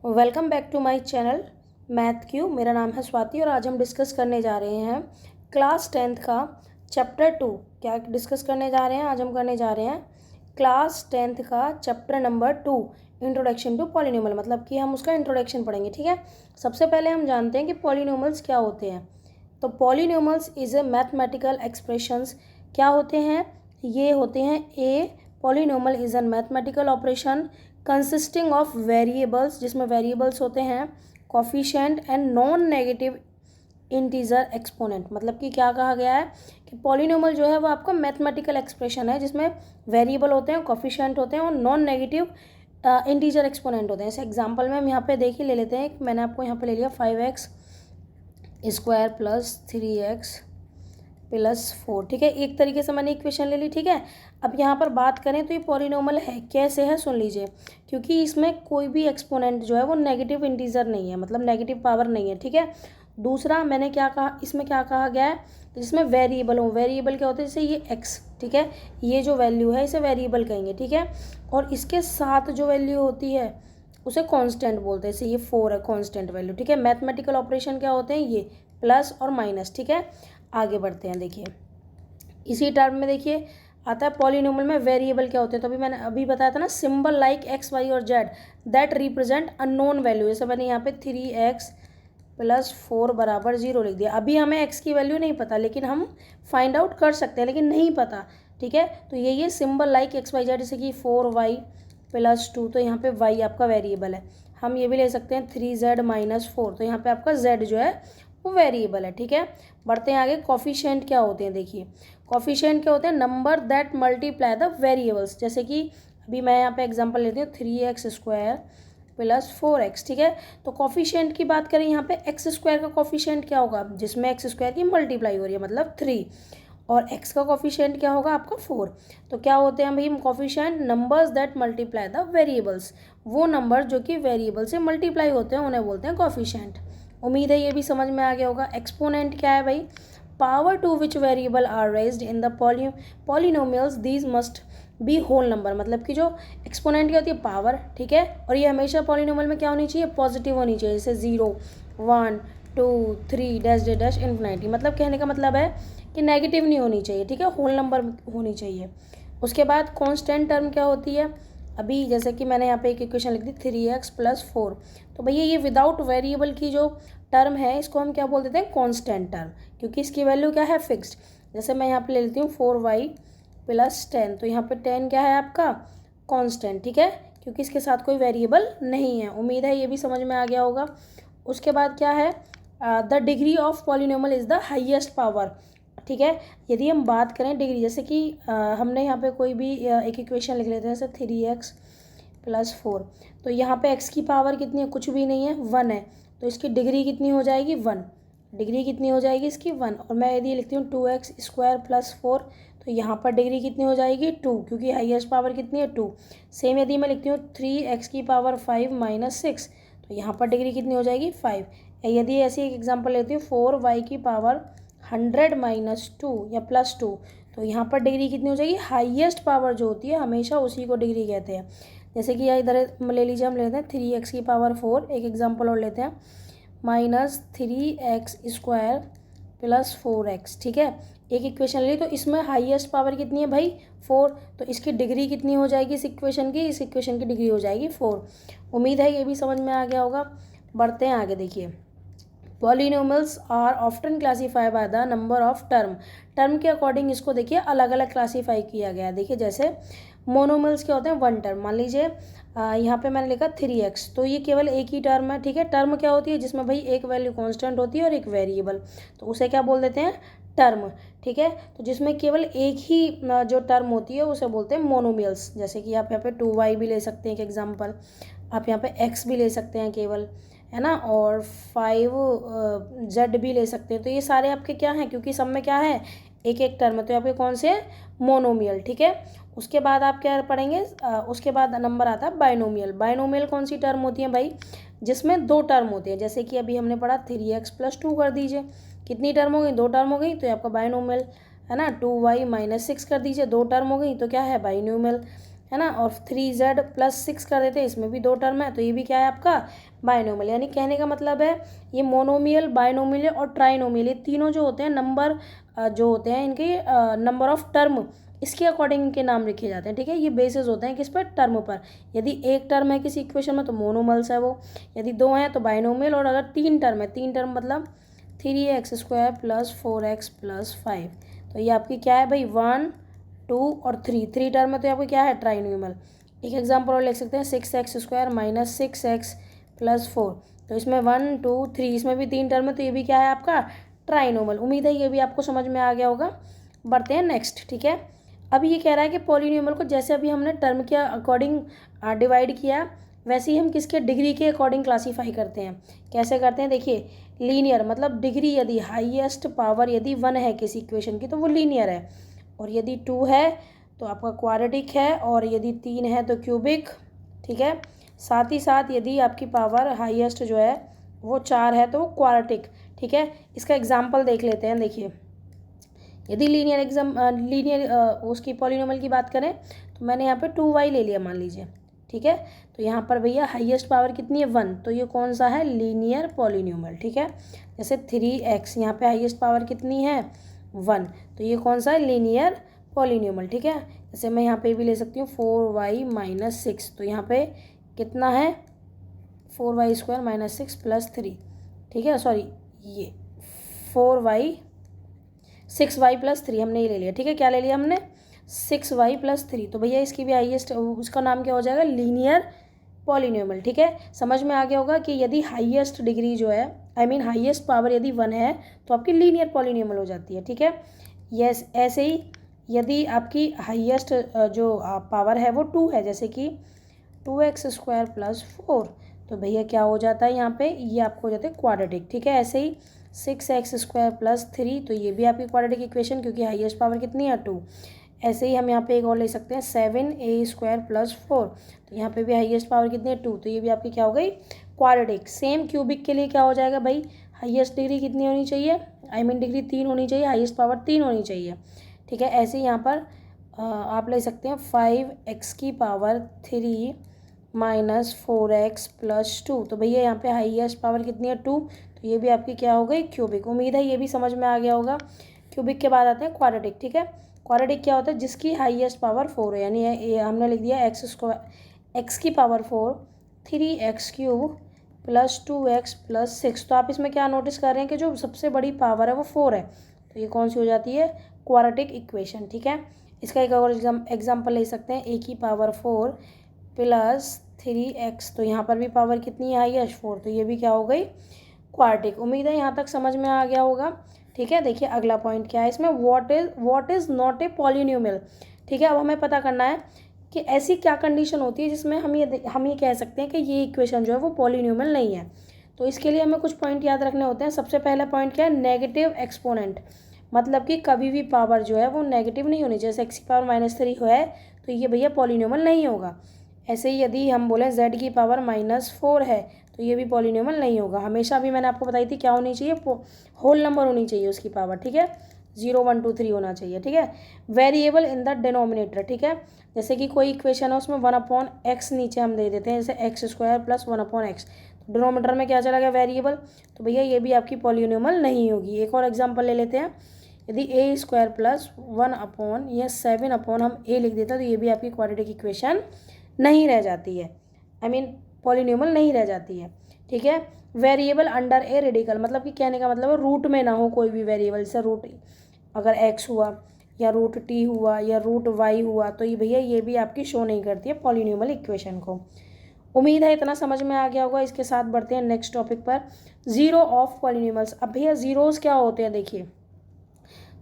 Welcome back to my channel math Q. मेरा नाम है स्वाति और आज हम डिस्कस करने जा रहे हैं क्लास 10th का चैप्टर 2। क्या डिस्कस करने जा रहे हैं? आज हम करने जा रहे हैं क्लास 10th का chapter number 2, introduction to polynomial. मतलब कि हम उसका इंट्रोडक्शन पढ़ेंगे। ठीक है, सबसे पहले हम जानते हैं कि पॉलिनोमियल्स क्या होते हैं। तो polynomials is a mathematical expressions. क्या होते हैं? ये होते हैं a polynomial is an mathematical operation consisting of variables, जिसमें वेरिएबल्स होते हैं coefficient and non negative integer exponent. मतलब कि क्या कहा गया है कि पॉलिनोमियल जो है वो आपका मैथमेटिकल एक्सप्रेशन है जिसमें वेरिएबल होते हैं, कोफिशिएंट होते हैं और नॉन नेगेटिव इंटीजर एक्सपोनेंट होते हैं। जैसे एग्जांपल में हम यहाँ पे देखिए ले लेते हैं। मैंने आपको यहाँ पे ले लिया 5x square plus 3x plus 4। ठीक है, एक तरीके से मैंने इक्वेशन ले ली। ठीक है, अब यहाँ पर बात करें तो ये पॉलिनोमियल है। कैसे है सुन लीजिए, क्योंकि इसमें कोई भी एक्सपोनेंट जो है वो नेगेटिव इंटीजर नहीं है, मतलब नेगेटिव पावर नहीं है। ठीक है, दूसरा मैंने क्या कहा, इसमें क्या कहा गया है, तो जिसमें वेरिएबल हो। वेरिएबल क्या होते हैं? जैसे ये x, ठीक है, ये जो वैल्यू है इसे वेरिएबल कहेंगे। ठीक है, और इसके साथ जो वैल्यू होती है उसे कांस्टेंट बोलते हैं। जैसे ये 4 है, कांस्टेंट वैल्यू। ठीक है, मैथमेटिकल ऑपरेशन क्या होते हैं? ये प्लस और माइनस। ठीक है, आगे बढ़ते हैं। देखिए इसी टर्म में देखिए आता है पॉलिनोमियल में वेरिएबल क्या होते हैं। तो अभी मैंने अभी बताया था ना, सिंबल लाइक एक्स वाई और Z that represent unknown value. जैसे मैंने यहाँ पे 3x प्लस 4 बराबर 0 लिख दिया। अभी हमें x की वैल्यू नहीं पता, लेकिन हम फाइंड आउट कर सकते हैं, लेकिन नहीं पता। ठीक है, तो ये symbol like x y z, जैसे कि 4y प्लस 2, तो यहाँ पे y आपका वेरिएबल है। हम ये भी ले सकते हैं 3z माइनस 4, तो यहाँ पे आपका z जो है वो वेरिएबल है। ठीक है, बढ़ते हैं आगे। कोफिशिएंट क्या होते हैं? देखिए कोफिशिएंट क्या होते हैं? Number that multiply the variables. जैसे कि अभी मैं यहाँ पे एग्जांपल लेती हूँ 3x स्क्वायर प्लस 4x। ठीक है, तो कोफिशिएंट की बात करें यहाँ पे एक्स स्क्वायर का कोफिशिएंट क्या होगा? जिसमें एक्स स्क्वायर की मल्टीप्लाई हो रही है, मतलब 3, और x का कोफिशिएंट क्या होगा आपका? 4। तो क्या होते हैं भाई coefficient? Numbers that multiply the variables. वो नंबर जो कि वेरिएबल से मल्टीप्लाई होते हैं उन्हें बोलते हैं कोफिशिएंट। उम्मीद है ये भी समझ में आ गया होगा। एक्सपोनेंट क्या है भाई? Power to which variable are raised in the polynomials these must be whole number. मतलब कि जो एक्सपोनेंट क्या होती है? पावर। ठीक है, और ये हमेशा पॉलिनोमियल में क्या होनी चाहिए? पॉजिटिव होनी चाहिए। जैसे 0 1 2 3 डैश डैश डैश इन्फिनिटी। मतलब कहने का मतलब है कि नेगेटिव नहीं होनी चाहिए। ठीक है, होल नंबर होनी चाहिए। उसके बाद कांस्टेंट टर्म क्या होती है? अभी जैसे कि मैंने यहाँ पे एक इक्वेशन लिख दी 3x प्लस 4, तो भैया ये विदाउट वेरिएबल की जो टर्म है इसको हम क्या बोल देते हैं? कांस्टेंट टर्म, क्योंकि इसकी वैल्यू क्या है? फिक्स्ड। जैसे मैं यहाँ पे ले लेती हूँ 4y प्लस 10, तो यहाँ पे 10 क्या है आपका? कांस्टेंट। ठीक है, क्योंकि इसके साथ कोई वेरिएबल नहीं है। उम्मीद है ये भी समझ में आ गया होगा। उसके बाद क्या है? The degree of polynomial is the highest power. ठीक है, यदि हम बात करें डिग्री, जैसे कि हमने यहाँ पे कोई भी एक इक्वेशन लिख लेते हैं, जैसे 3x प्लस 4, तो यहाँ पे x की पावर कितनी है? कुछ भी नहीं है, 1 है। तो इसकी डिग्री कितनी हो जाएगी? 1। डिग्री कितनी हो जाएगी इसकी? 1। और मैं यदि लिखती हूँ 2x स्क्वायर प्लस 4, तो यहाँ पर डिग्री कितनी हो जाएगी? 2, क्योंकि हाईएस्ट पावर कितनी है? 2। सेम यदि मैं लिखती हूँ 3x की पावर 5 माइनस 6, तो यहाँ पर डिग्री कितनी हो जाएगी? 5। यदि ऐसी एक एग्जाम्पल लेती हूँ 4y की पावर 100 माइनस 2 या प्लस 2, तो यहाँ पर डिग्री कितनी हो जाएगी? हाईएस्ट पावर जो होती है हमेशा उसी को डिग्री कहते हैं। जैसे कि इधर ले लीजिए, हम लेते हैं 3x की पावर 4, एक एग्जांपल और लेते हैं, minus 3x square plus 4x। ठीक है, एक इक्वेशन ली, तो इसमें हाईएस्ट पावर कितनी है भाई? 4। तो इसकी डिग्री कितनी हो जाएगी इस इक्वेशन की? इस इक्वेशन की डिग्री हो जाएगी 4। उम्मीद है ये भी समझ में आ गया होगा। बढ़ते हैं आगे। देखिए polynomials are often classify by the number of term. Term के अकॉर्डिंग इसको देखिए अलग अलग क्लासीफाई किया गया है। देखिए जैसे मोनोमियल्स क्या होते हैं? 1 टर्म। मान लीजिए यहाँ पे मैंने लिखा 3x, तो ये केवल एक ही टर्म है। ठीक है, टर्म क्या होती है? जिसमें भाई एक वैल्यू कांस्टेंट होती है और एक वेरिएबल, तो उसे क्या बोल देते हैं? टर्म। ठीक है, तो जिसमें केवल एक ही जो टर्म होती है उसे बोलते हैं मोनोमियल्स। जैसे कि आप यहाँ पे 2y भी ले सकते हैं एक एग्जाम्पल, आप यहाँ पे x भी ले सकते हैं केवल, है ना, और 5z भी ले सकते हैं। तो ये सारे आपके क्या हैं? क्योंकि सब में क्या है? एक एक टर्म है, तो आपके कौन से? मोनोमियल। ठीक है, उसके बाद आप क्या पढ़ेंगे? उसके बाद नंबर आता है बाइनोमियल। बाइनोमियल कौन सी टर्म होती है भाई? जिसमें 2 टर्म होती है। जैसे कि अभी हमने पढ़ा 3x प्लस 2 कर दीजिए, कितनी टर्म हो गई? 2 टर्म हो गई, तो ये आपका बाइनोमियल है ना। 2y माइनस 6 कर दीजिए, 2 टर्म हो गई, तो क्या है? बाइनोमियल है ना, और 3z+6 कर देते हैं, इसमें भी 2 टर्म है, तो ये भी क्या है आपका बायनोमियल। यानी कहने का मतलब है ये मोनोमियल, बायनोमियल और ट्राइनोमियल, ये तीनों जो होते हैं नंबर जो होते हैं इनके नंबर ऑफ टर्म, इसके अकॉर्डिंग इनके नाम लिखे जाते हैं। ठीक है, ये बेसिस होते हैं किस पर, टर्म पर। यदि एक टर्म है किसी इक्वेशन में तो मोनोमल्स है वो, यदि 2 हैं तो बायनोमियल, और अगर 3 टर्म है, 3 टर्म मतलब 3x² + 4x + 5, तो ये आपकी क्या है भाई 1, 2 और 3 टर्म है, तो आपको क्या है ट्राइनोमियल। एक एग्जाम्पल और लिख सकते हैं 6x² - 6x + 4, तो इसमें 1, 2, 3, इसमें भी 3 टर्म है, तो ये भी क्या है आपका ट्राइनोमियल। उम्मीद है ये भी आपको समझ में आ गया होगा। बढ़ते हैं नेक्स्ट। ठीक है, अभी ये कह रहा है कि पॉलिनोमियल को जैसे अभी हमने टर्म के अकॉर्डिंग डिवाइड किया, वैसे ही हम किसके डिग्री के अकॉर्डिंग क्लासीफाई करते हैं। कैसे करते हैं देखिए, लीनियर मतलब डिग्री, यदि हाईएस्ट पावर यदि 1 है किसी इक्वेशन की तो वो लीनियर है, और यदि 2 है तो आपका क्वाड्रेटिक है, और यदि 3 है तो क्यूबिक। ठीक है, साथ ही साथ यदि आपकी पावर हाईएस्ट जो है वो 4 है तो क्वाड्रेटिक। ठीक है, इसका एग्जाम्पल देख लेते हैं। देखिए, यदि लीनियर उसकी पॉलिनोमियल की बात करें तो मैंने यहाँ पे 2y ले लिया मान लीजिए। ठीक है, तो यहाँ पर भैया हाईएस्ट पावर कितनी है 1, तो ये कौन सा है लीनियर पॉलिनोमियल। ठीक है, जैसे 3x, यहाँ पे हाईएस्ट पावर कितनी है 1, तो ये कौन सा है लीनियर पॉलिनोमियल। ठीक है, जैसे मैं यहाँ पे भी ले सकती हूँ 4y - 6, तो यहाँ पे कितना है 4y² - 6 + 3। ठीक है, सॉरी ये 6y + 3 हमने ये ले लिया। ठीक है, क्या ले लिया हमने 6y + 3, तो भैया इसकी भी हाईएस्ट, उसका नाम क्या हो जाएगा लीनियर पॉलिनोमियल। ठीक है, समझ में आ गया होगा कि यदि हाईएस्ट डिग्री जो है, आई मीन हाईएस्ट पावर यदि 1 है तो आपकी लीनियर पॉलिनोमियल हो जाती है। ठीक है, यस, ऐसे ही यदि आपकी हाईएस्ट जो पावर है वो 2 है, जैसे कि 2x² + 4, तो भैया क्या हो जाता है यहाँ पे, ये आपको हो जाता है क्वाड्रेटिक। ठीक है, ऐसे ही 6x² + 3, तो ये भी आपकी क्वाड्रेटिक इक्वेशन, क्योंकि हाईएस्ट पावर कितनी है 2। ऐसे ही हम यहाँ पे एक और ले सकते हैं 7a² + 4, तो यहाँ पे भी हाईएस्ट पावर कितनी है 2, तो ये भी आपकी क्या हो गई क्वाड्रेटिक। सेम क्यूबिक के लिए क्या हो जाएगा भाई, हाईएस्ट डिग्री कितनी होनी चाहिए, आई मीन डिग्री 3 होनी चाहिए, हाईएस्ट पावर 3 होनी चाहिए। ठीक है, ऐसे ही यहाँ पर आप ले सकते हैं 5x³ - 3 - 4x + 2, तो भैया यहाँ पे हाईएस्ट पावर कितनी है 2, तो ये भी आपकी क्या हो गई क्यूबिक। उम्मीद है ये भी समझ में आ गया होगा। क्यूबिक के बाद आते हैं क्वाड्रेटिक। ठीक है, क्वाड्रेटिक क्या होता है, जिसकी हाईएस्ट पावर 4 है, यानी ये हमने लिख दिया x की पावर 4 3x³ + 2x + 6, तो आप इसमें क्या नोटिस कर रहे हैं कि जो सबसे बड़ी पावर है वो 4 है, तो ये कौन सी हो जाती है क्वाड्रेटिक इक्वेशन। ठीक है, इसका एक और एग्जाम्पल ले सकते हैं, a की पावर 4 + 3x, तो यहाँ पर भी पावर कितनी है हाईएस्ट 4, तो ये भी क्या हो गई क्वाड्रेटिक। उम्मीद है यहाँ तक समझ में आ गया होगा। ठीक है, देखिए अगला पॉइंट क्या है इसमें, what is not a polynomial. ठीक है, अब हमें पता करना है कि ऐसी क्या कंडीशन होती है जिसमें हम ये कह सकते हैं कि ये इक्वेशन जो है वो पॉलिनोमियल नहीं है। तो इसके लिए हमें कुछ पॉइंट याद रखने होते हैं। सबसे पहला पॉइंट क्या है, नेगेटिव एक्सपोनेंट, मतलब कि कभी भी पावर जो है वो नेगेटिव नहीं होनी। जैसे x की पावर -3 है तो ये भैया पॉलिनोमियल नहीं होगा। ऐसे ही यदि हम बोलें z की पावर -4 है तो ये भी पॉलिनोमियल नहीं होगा। हमेशा भी मैंने आपको बताई थी क्या होनी चाहिए, होल नंबर होनी चाहिए उसकी पावर। ठीक है, 0, 1, 2, 3 होना चाहिए। ठीक है, वेरिएबल इन द डिनोमिनेटर। ठीक है, जैसे कि कोई इक्वेशन है उसमें 1/x नीचे हम दे देते हैं, जैसे x² + 1/x, तो डिनोमिनेटर में क्या चला गया वेरिएबल, तो भैया ये भी आपकी पॉलिनोमियल नहीं होगी। एक और एग्जाम्पल ले लेते हैं, यदि a² + 1 या 7 हम a लिख देते हैं तो ये भी आपकी क्वाड्रेटिक इक्वेशन नहीं रह जाती है, आई मीन पॉलिनोमियल नहीं रह जाती है। ठीक है, वेरिएबल अंडर ए रेडिकल, मतलब कि कहने का मतलब है रूट में ना हो कोई भी वेरिएबल, जैसे रूट अगर x हुआ या √t हुआ या √y हुआ, तो ये भैया ये भी आपकी शो नहीं करती है पॉलिनोमियल इक्वेशन को। उम्मीद है इतना समझ में आ गया होगा। इसके साथ बढ़ते हैं नेक्स्ट टॉपिक पर, जीरो ऑफ पॉलिनोमियल्स। अब भैया जीरोस क्या होते हैं देखिए,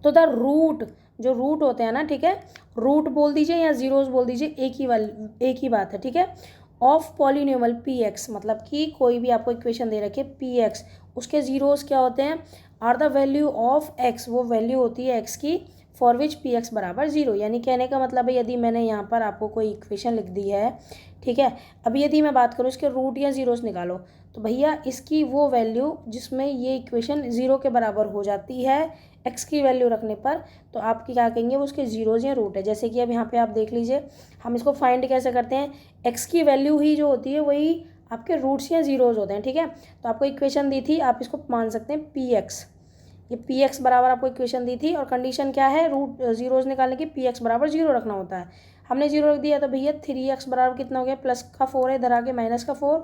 तो द रूट, जो रूट होते हैं ना, ठीक है, रूट बोल दीजिए या जीरोस बोल दीजिए, एक ही बात है। ठीक है, ऑफ पॉलिनोमियल px, मतलब कि कोई भी आपको इक्वेशन दे रखी है px, उसके जीरोस क्या होते हैं, are the value of x, वो वैल्यू होती है x की फॉर विच px = 0। यानी कहने का मतलब है यदि मैंने यहाँ पर आपको कोई इक्वेशन लिख दी है, ठीक है, अभी यदि मैं बात करूँ इसके रूट या जीरोस निकालो, तो भैया इसकी वो वैल्यू जिसमें ये इक्वेशन 0 के बराबर हो जाती है, एक्स की वैल्यू रखने पर तो आपकी क्या कहेंगे वो उसके जीरोज या रूट है। जैसे कि अब यहाँ पे आप देख लीजिए, हम इसको फाइंड कैसे करते हैं, एक्स की वैल्यू ही जो होती है वही आपके रूट्स या जीरोज होते हैं, ठीक है। तो आपको इक्वेशन दी थी, आप इसको मान सकते हैं पी एक्स, ये पी एक्स बराबर आपको इक्वेशन दी थी और कंडीशन क्या है, रूट जीरोज निकालने की पी एक्स बराबर जीरो रखना होता है। हमने जीरो रख दिया तो भैया 3x बराबर कितना हो गया, प्लस का 4 है, इधर आगे माइनस का 4,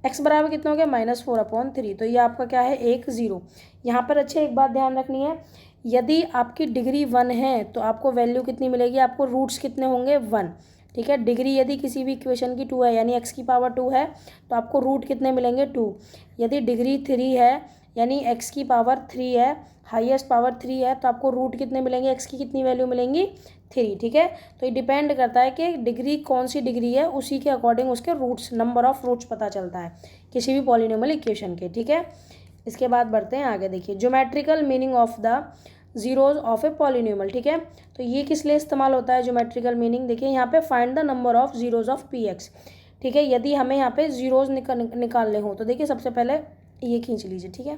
x बराबर कितना हो गया, -4/3। तो ये आपका क्या है, 1 0। यहाँ पर अच्छे एक बात ध्यान रखनी है, यदि आपकी डिग्री 1 है तो आपको वैल्यू कितनी मिलेगी, आपको रूट्स कितने होंगे, 1, ठीक है। डिग्री यदि किसी भी इक्वेशन की 2 है यानी x की पावर 2 है तो आपको रूट कितने मिलेंगे, 2। यदि डिग्री 3 है यानी x की पावर 3 है, हाईएस्ट पावर 3 है, तो आपको रूट कितने मिलेंगे, x की कितनी वैल्यू मिलेंगी, 3, ठीक है। तो ये डिपेंड करता है कि डिग्री कौन सी डिग्री है, उसी के अकॉर्डिंग उसके रूट्स, नंबर ऑफ रूट्स पता चलता है किसी भी पॉलिनोमियल इक्वेशन के, ठीक है। इसके बाद बढ़ते हैं आगे, देखिए geometrical meaning of the zeros of a polynomial, ठीक है। तो ये किस लिए इस्तेमाल होता है ज्योमेट्रिकल मीनिंग, देखिए यहाँ पे find the number of zeros of P x, ठीक है। यदि हमें यहाँ पे जीरोज निकालने हो तो देखिए सबसे पहले ये खींच लीजिए, ठीक है।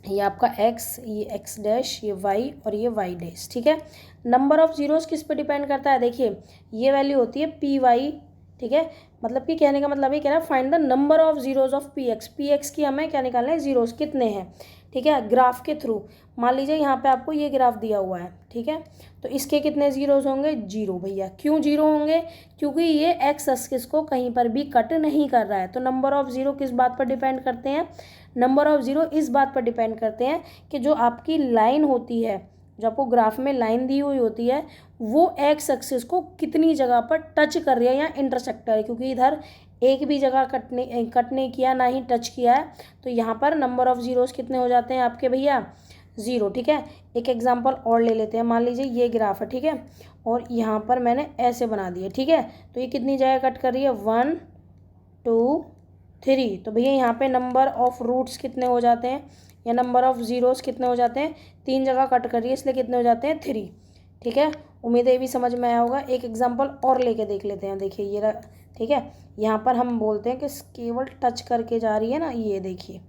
ये आपका x, ये x डैश, ये y और ये y डैश, ठीक है। नंबर ऑफ जीरोस किस पे डिपेंड करता है, देखिए ये वैल्यू होती है पी वाई, ठीक है। मतलब कि कहने का मतलब ये कह रहा है find the number of zeros of P x की हमें क्या निकालना है, जीरोस कितने हैं, ठीक है। ग्राफ के थ्रू मान लीजिए यहाँ पे आपको ये ग्राफ दिया हुआ है, ठीक है। तो इसके कितने जीरोस होंगे, 0 भैया। क्यों 0 होंगे, क्योंकि ये एक्स एक्सिस को कहीं पर भी कट नहीं कर रहा है। तो नंबर ऑफ जीरो किस बात पर डिपेंड करते हैं, नंबर ऑफ जीरो इस बात पर डिपेंड करते हैं कि जो आपकी लाइन होती है, जो आपको ग्राफ में लाइन दी हुई होती है, वो एक्स एक्सिस को कितनी जगह पर टच कर रही है या इंटरसेक्ट कर रही है, क्योंकि इधर एक भी जगह कट नहीं किया, ना ही टच किया है। तो यहाँ पर नंबर ऑफ जीरोस कितने हो जाते हैं आपके भैया, 0, ठीक है। एक एग्जांपल और ले लेते हैं, मान लीजिए ये ग्राफ है, ठीक है, और यहाँ पर मैंने ऐसे बना दिया, ठीक है। तो ये कितनी जगह कट कर रही है, 1 2 3। तो भैया यहाँ पे नंबर ऑफ रूट्स कितने हो जाते हैं या नंबर ऑफ जीरोस कितने हो जाते हैं, 3 जगह कट कर रही है, इसलिए कितने हो जाते हैं, 3, ठीक है। उम्मीद है ये भी समझ में आया होगा। एक एग्जांपल और लेके देख लेते हैं, देखिए ये ठीक है। यहाँ पर हम बोलते हैं कि केवल टच करके जा रही है ना, ये देखिए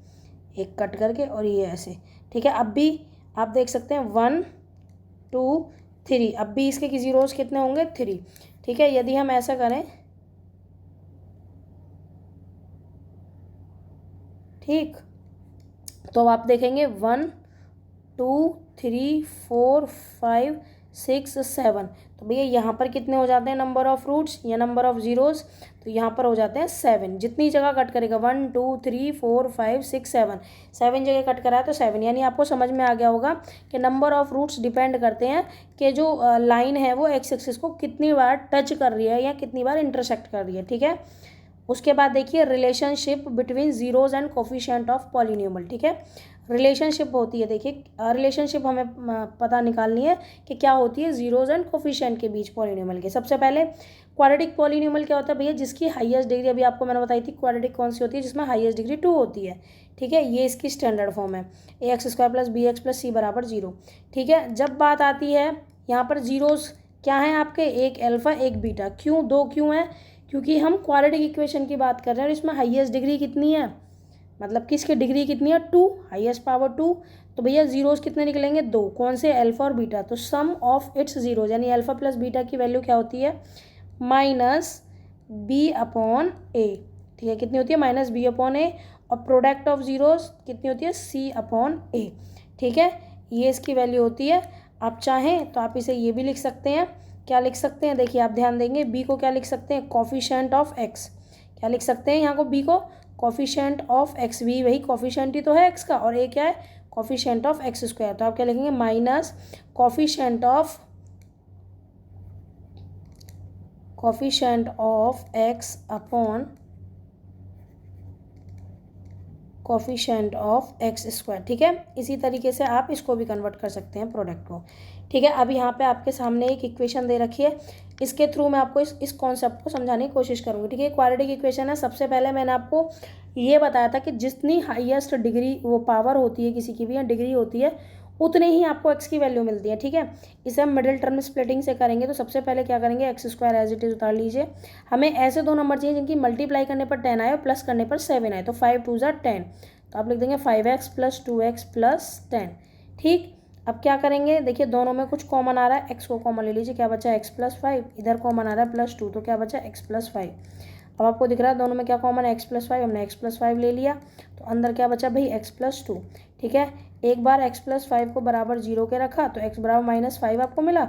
एक कट करके और ये ऐसे, ठीक है। अब भी आप देख सकते हैं 1 2 3, अब भी इसके जीरोस कितने होंगे, 3, ठीक है। यदि हम ऐसा करें, ठीक, तो अब आप देखेंगे 1 2 3 4 5 6 7। तो भैया यहाँ पर कितने हो जाते हैं नंबर ऑफ रूट्स या नंबर ऑफ जीरोस, तो यहाँ पर हो जाते हैं 7। जितनी जगह कट करेगा 1 2 3 4 5 6 7 जगह कट करा है तो 7, यानी आपको समझ में आ गया होगा कि नंबर ऑफ रूट्स डिपेंड करते हैं कि जो लाइन है वो एक्स एक्सिस को कितनी बार टच कर रही है या कितनी बार इंटरसेक्ट कर रही है, ठीक है। उसके बाद देखिए relationship between zeros and coefficient of polynomial, ठीक है। रिलेशनशिप होती है, देखिए रिलेशनशिप हमें पता निकालनी है कि क्या होती है जीरोज एंड कोफिशिएंट के बीच पॉलिनोमियल के। सबसे पहले क्वाड्रेटिक पॉलिनोमियल क्या होता है भैया, जिसकी हाईएस्ट डिग्री, अभी आपको मैंने बताई थी क्वाड्रेटिक कौन सी होती है, जिसमें हाईएस्ट डिग्री 2 होती है, ठीक है। ये इसकी स्टैंडर्ड फॉर्म है, ax² + bx + c = 0, ठीक है। जब बात आती है यहाँ पर जीरोज क्या है आपके, एक अल्फा एक बीटा, क्यों 2 क्यों है, क्योंकि हम क्वाड्रेटिक इक्वेशन की बात कर रहे हैं और इसमें हाईएस्ट डिग्री कितनी है, मतलब किसकी डिग्री कितनी है, 2, हाईएस्ट पावर 2। तो भैया जीरोस कितने निकलेंगे, 2, कौन से, अल्फा और बीटा। तो सम ऑफ इट्स जीरोज यानी अल्फा प्लस बीटा की वैल्यू क्या होती है, -b/a, ठीक है। कितनी होती है, -b/a। और प्रोडक्ट ऑफ जीरोस कितनी होती है, c/a, ठीक है। ये इसकी वैल्यू होती है। आप चाहें तो आप इसे ये भी लिख सकते हैं, क्या लिख सकते हैं, देखिए आप ध्यान देंगे, बी को क्या लिख सकते हैं, कोफिशिएंट ऑफ एक्स, क्या लिख सकते हैं यहाँ को, बी को कोफिशिएंट ऑफ एक्स, भी वही कोफिशिएंट ही तो है एक्स का, और ए क्या है, कोफिशिएंट ऑफ x²। तो आप क्या लिखेंगे, minus coefficient of x upon coefficient of x², ठीक है। इसी तरीके से आप इसको भी कन्वर्ट कर सकते हैं प्रोडक्ट को, ठीक है। अब यहाँ पे आपके सामने एक इक्वेशन दे रखी है, इसके थ्रू मैं आपको इस कॉन्सेप्ट को समझाने की कोशिश करूँगी, ठीक है। क्वाड्रेटिक इक्वेशन है। सबसे पहले मैंने आपको ये बताया था कि जितनी हाईएस्ट डिग्री वो पावर होती है किसी की भी या डिग्री होती है, उतने ही आपको एक्स की वैल्यू मिलती है, ठीक है। इसे हम मिडिल टर्म स्प्लिटिंग से करेंगे। तो सबसे पहले क्या करेंगे, x² एज इट इज उतार लीजिए। हमें ऐसे 2 नंबर चाहिए जिनकी मल्टीप्लाई करने पर 10 आए और प्लस करने पर 7 आए। तो 5 2 = 10, तो आप लिख देंगे 5x + 2x + 10, ठीक, अब क्या करेंगे, देखिए दोनों में कुछ कॉमन आ रहा है, x को कॉमन ले लीजिए, क्या बचा x+5, इधर कॉमन आ रहा है +2, तो क्या बचा x+5। अब आपको दिख रहा है दोनों में क्या कॉमन है, x+5, हमने x+5 ले लिया, तो अंदर क्या बचा भाई x+2। ठीक है, एक बार x+5 को बराबर 0 के रखा तो x बराबर -5 आपको मिला,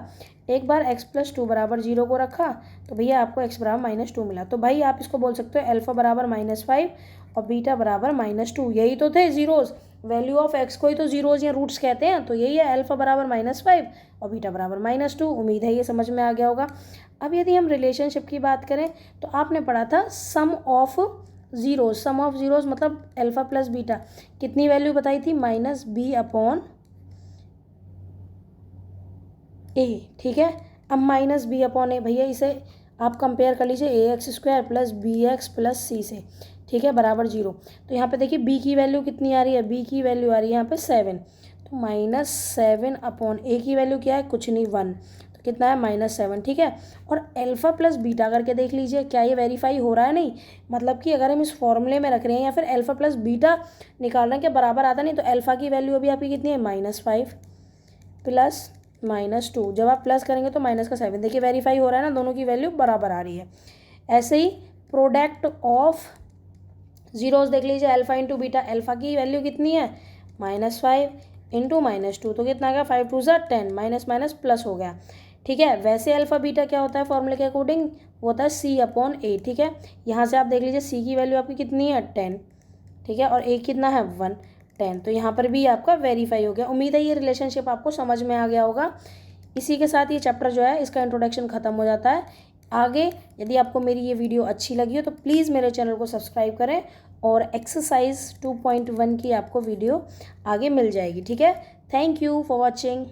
एक बार x+2 बराबर 0 को रखा तो भैया आपको x बराबर -2 मिला। तो भाई आप इसको बोल सकते हो अल्फा बराबर -5 और बीटा बराबर -2, यही तो थे जीरोज़, वैल्यू ऑफ x को ही तो जीरोज़ या रूट्स कहते हैं, तो यही है अल्फा बराबर -5 और बीटा बराबर -2। उम्मीद है ये समझ में आ गया होगा। अब यदि हम रिलेशनशिप की बात करें तो आपने पढ़ा था sum of zeros, sum of zeros मतलब अल्फा प्लस बीटा, कितनी वैल्यू बताई थी, -b/a। ठीक है, अब -b/a भैया इसे आप कंपेयर कर लीजिए ax² + bx + c से, ठीक है, बराबर 0। तो यहाँ पे देखिए b की वैल्यू कितनी आ रही है, b की वैल्यू आ रही है यहाँ पे 7, तो -7/a की वैल्यू क्या है, कुछ नहीं 1, तो कितना है -7। ठीक है, और अल्फा प्लस बीटा करके देख लीजिए क्या ये वेरीफाई हो रहा है, नहीं, मतलब कि अगर हम इस फॉर्मूले में रख रहे हैं या फिर अल्फा प्लस बीटा निकाल रहे हैं, क्या बराबर आता नहीं, तो अल्फा की वैल्यू अभी आपकी कितनी है, -5 प्लस -2, जब आप प्लस करेंगे तो माइनस का 7, देखिए वेरीफाई हो रहा है ना, दोनों की वैल्यू बराबर आ रही है। ऐसे ही प्रोडक्ट ऑफ जीरोस देख लीजिए, अल्फा इंटू बीटा, अल्फा की वैल्यू कितनी है, -5 इंटू -2, तो कितना आ गया, 5 2 10, माइनस माइनस प्लस हो गया। ठीक है, वैसे अल्फा बीटा क्या होता है फॉर्मूले के अकॉर्डिंग, वो होता है c/a। ठीक है, यहाँ से आप देख लीजिए c की वैल्यू आपकी कितनी है 10, ठीक है, और a कितना है 1, 10, तो यहाँ पर भी आपका वेरीफाई हो गया। उम्मीद है ये रिलेशनशिप आपको समझ में आ गया होगा। इसी के साथ ये चैप्टर जो है इसका इंट्रोडक्शन ख़त्म हो जाता है। आगे यदि आपको मेरी ये वीडियो अच्छी लगी हो तो प्लीज़ मेरे चैनल को सब्सक्राइब करें और एक्सरसाइज 2.1 की आपको वीडियो आगे मिल जाएगी। ठीक है, थैंक यू फॉर वॉचिंग।